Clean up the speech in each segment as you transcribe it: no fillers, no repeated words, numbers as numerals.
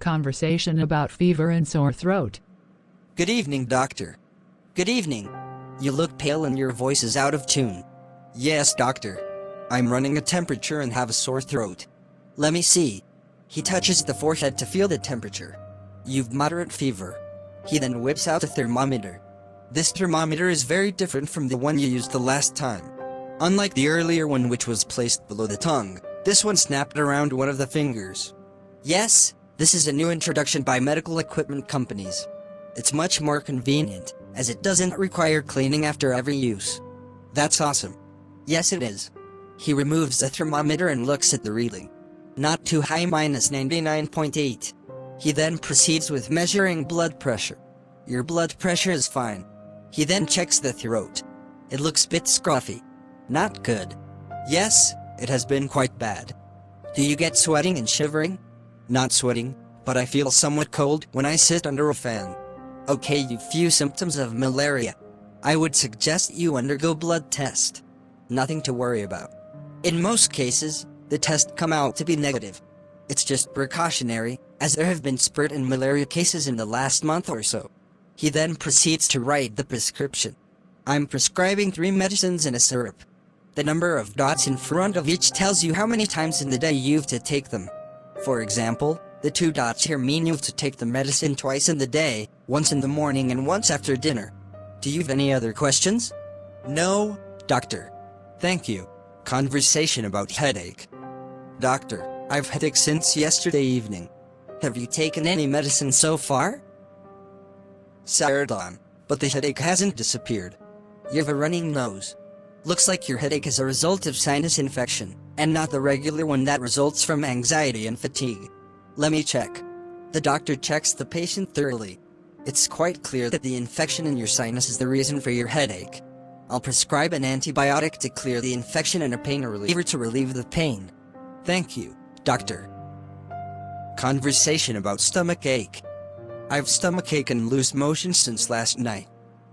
Conversation about fever and sore throat. Good evening, doctor. Good evening. You look pale and your voice is out of tune. Yes, doctor. I'm running a temperature and have a sore throat. Let me see. He touches the forehead to feel the temperature. You've moderate fever. He then whips out a thermometer. This thermometer is very different from the one you used the last time. Unlike the earlier one which was placed below the tongue, this one snapped around one of the fingers. Yes, this is a new introduction by medical equipment companies. It's much more convenient, as it doesn't require cleaning after every use. That's awesome. Yes, it is. He removes the thermometer and looks at the reading. Not too high, -99.8. He then proceeds with measuring blood pressure. Your blood pressure is fine. He then checks the throat. It looks a bit scruffy. Not good. Yes, it has been quite bad. Do you get sweating and shivering? Not sweating, but I feel somewhat cold when I sit under a fan. Okay, you few symptoms of malaria. I would suggest you undergo blood test. Nothing to worry about. In most cases, the tests come out to be negative. It's just precautionary, as there have been spurt in malaria cases in the last month or so. He then proceeds to write the prescription. I'm prescribing 3 medicines in a syrup. The number of dots in front of each tells you how many times in the day you've to take them. For example, the 2 dots here mean you've to take the medicine twice in the day, once in the morning and once after dinner. Do you have any other questions? No, doctor. Thank you. Conversation about headache. Doctor, I've headache since yesterday evening. Have you taken any medicine so far? Sardon, but the headache hasn't disappeared. You have a running nose. Looks like your headache is a result of sinus infection, and not the regular one that results from anxiety and fatigue. Let me check. The doctor checks the patient thoroughly. It's quite clear that the infection in your sinus is the reason for your headache. I'll prescribe an antibiotic to clear the infection and a pain reliever to relieve the pain. Thank you, doctor. Conversation about stomach ache. I've stomach ache and loose motion since last night.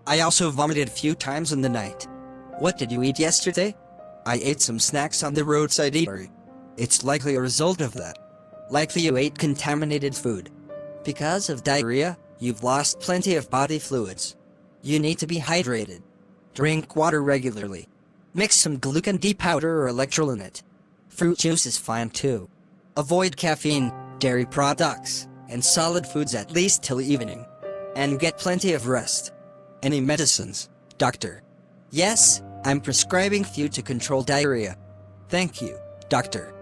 I also vomited a few times in the night. What did you eat yesterday? I ate some snacks on the roadside eatery. It's likely a result of that. Likely you ate contaminated food. Because of diarrhea, you've lost plenty of body fluids. You need to be hydrated. Drink water regularly. Mix some Glaucoma powder or electrolyte in it. Fruit juice is fine too. Avoid caffeine, dairy products, and solid foods at least till evening. And get plenty of rest. Any medicines, doctor? Yes, I'm prescribing few to control diarrhea. Thank you, doctor.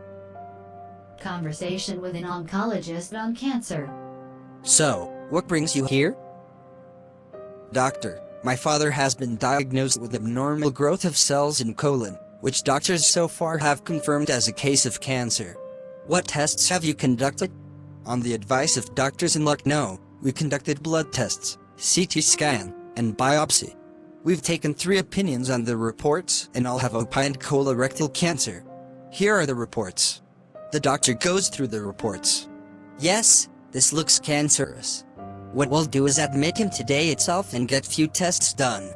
Conversation with an oncologist on cancer. So, what brings you here? Doctor, my father has been diagnosed with abnormal growth of cells in colon, which doctors so far have confirmed as a case of cancer. What tests have you conducted? On the advice of doctors in Lucknow, we conducted blood tests, CT scan, and biopsy. We've taken 3 opinions on the reports and all have opined colorectal cancer. Here are the reports. The doctor goes through the reports. Yes, this looks cancerous. What we'll do is admit him today itself and get few tests done.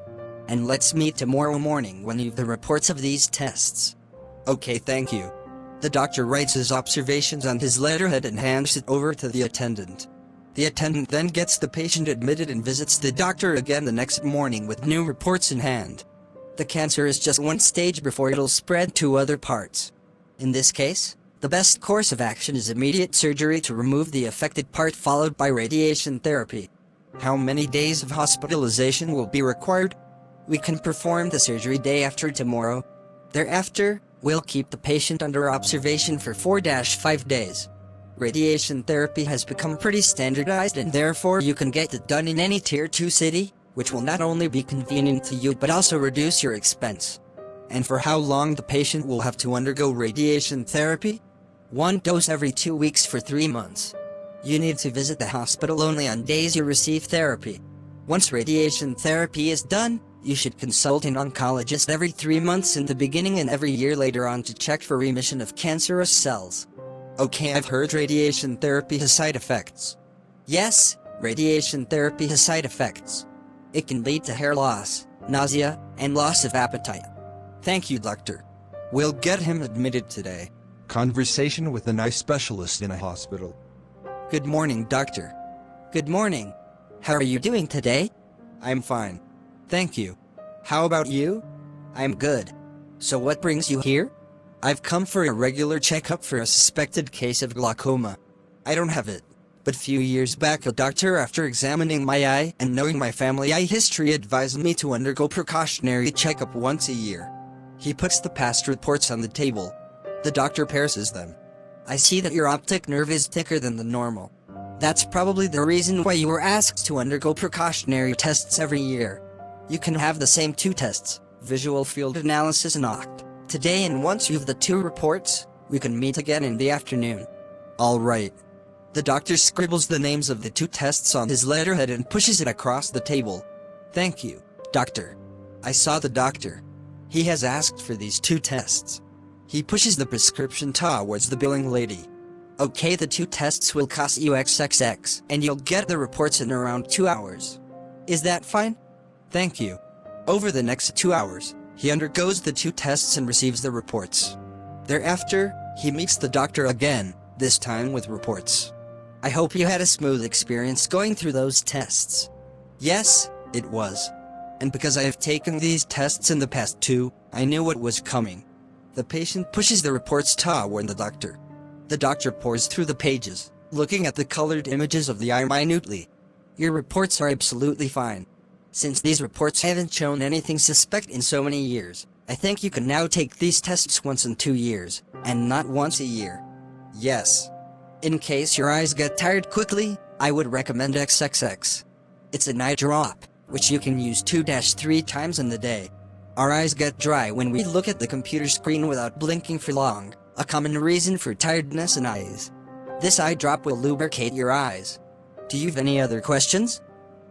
And let's meet tomorrow morning when you've the reports of these tests. Okay, thank you. The doctor writes his observations on his letterhead and hands it over to the attendant. The attendant then gets the patient admitted and visits the doctor again the next morning with new reports in hand. The cancer is just one stage before it'll spread to other parts. In this case, the best course of action is immediate surgery to remove the affected part followed by radiation therapy. How many days of hospitalization will be required? We can perform the surgery day after tomorrow. Thereafter, we'll keep the patient under observation for 4-5 days. Radiation therapy has become pretty standardized and therefore you can get it done in any Tier 2 city, which will not only be convenient to you but also reduce your expense. And for how long the patient will have to undergo radiation therapy? 1 dose every 2 weeks for 3 months. You need to visit the hospital only on days you receive therapy. Once radiation therapy is done, you should consult an oncologist every 3 months in the beginning and every year later on to check for remission of cancerous cells. Okay, I've heard radiation therapy has side effects. Yes, radiation therapy has side effects. It can lead to hair loss, nausea, and loss of appetite. Thank you, doctor. We'll get him admitted today. Conversation with an eye specialist in a hospital. Good morning, doctor. Good morning. How are you doing today? I'm fine. Thank you. How about you? I'm good. So what brings you here? I've come for a regular checkup for a suspected case of glaucoma. I don't have it. But few years back a doctor, after examining my eye and knowing my family eye history, advised me to undergo precautionary checkup once a year. He puts the past reports on the table. The doctor parses them. I see that your optic nerve is thicker than the normal. That's probably the reason why you were asked to undergo precautionary tests every year. You can have the same 2 tests, visual field analysis and OCT, today, and once you have the 2 reports, we can meet again in the afternoon. All right. The doctor scribbles the names of the 2 tests on his letterhead and pushes it across the table. Thank you, doctor. I saw the doctor. He has asked for these 2 tests. He pushes the prescription towards the billing lady. Okay, the 2 tests will cost you XXX, and you'll get the reports in around 2 hours. Is that fine? Thank you. Over the next 2 hours, he undergoes the 2 tests and receives the reports. Thereafter, he meets the doctor again, this time with reports. I hope you had a smooth experience going through those tests. Yes, it was. And because I have taken these tests in the past too, I knew what was coming. The patient pushes the reports toward the doctor. The doctor pores through the pages, looking at the colored images of the eye minutely. Your reports are absolutely fine. Since these reports haven't shown anything suspect in so many years, I think you can now take these tests once in 2 years, and not once a year. Yes. In case your eyes get tired quickly, I would recommend XXX. It's an eye drop, which you can use 2-3 times in the day. Our eyes get dry when we look at the computer screen without blinking for long, a common reason for tiredness in eyes. This eye drop will lubricate your eyes. Do you have any other questions?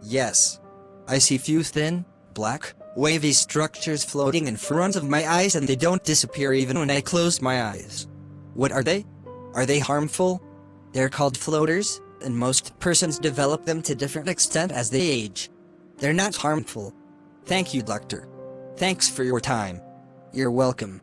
Yes. I see few thin, black, wavy structures floating in front of my eyes, and they don't disappear even when I close my eyes. What are they? Are they harmful? They're called floaters, and most persons develop them to different extent as they age. They're not harmful. Thank you, doctor. Thanks for your time. You're welcome.